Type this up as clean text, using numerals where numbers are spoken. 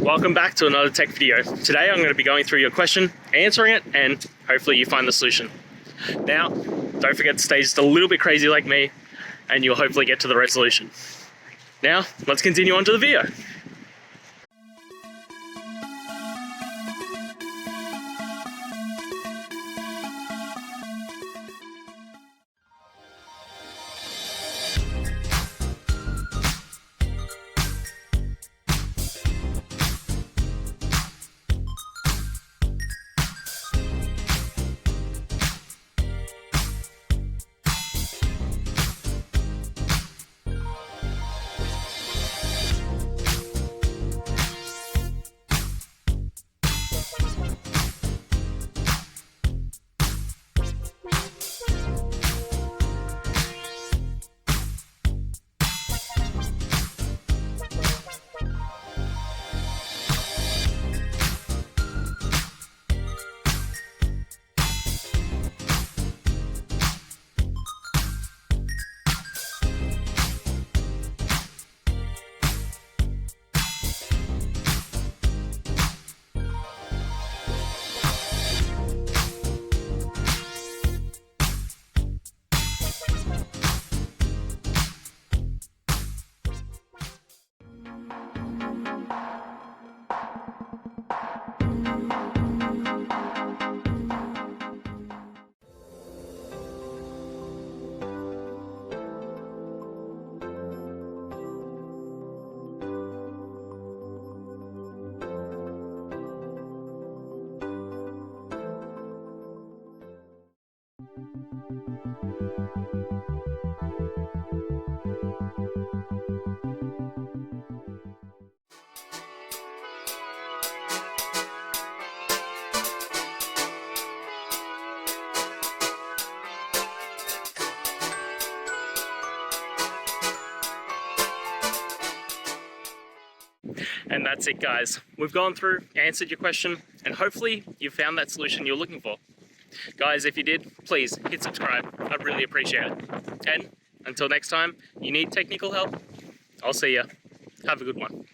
Welcome back to another tech video. Today I'm going to be going through your question, answering it, and hopefully you find the solution. Now, don't forget to stay just a little bit crazy like me, and you'll hopefully get to the resolution. Now, let's continue on to the video. And that's it, guys. We've gone through, answered your question, and hopefully you found that solution you're looking for. Guys, if you did, please hit subscribe. I'd really appreciate it. And until next time, you need technical help, I'll see ya. Have a good one.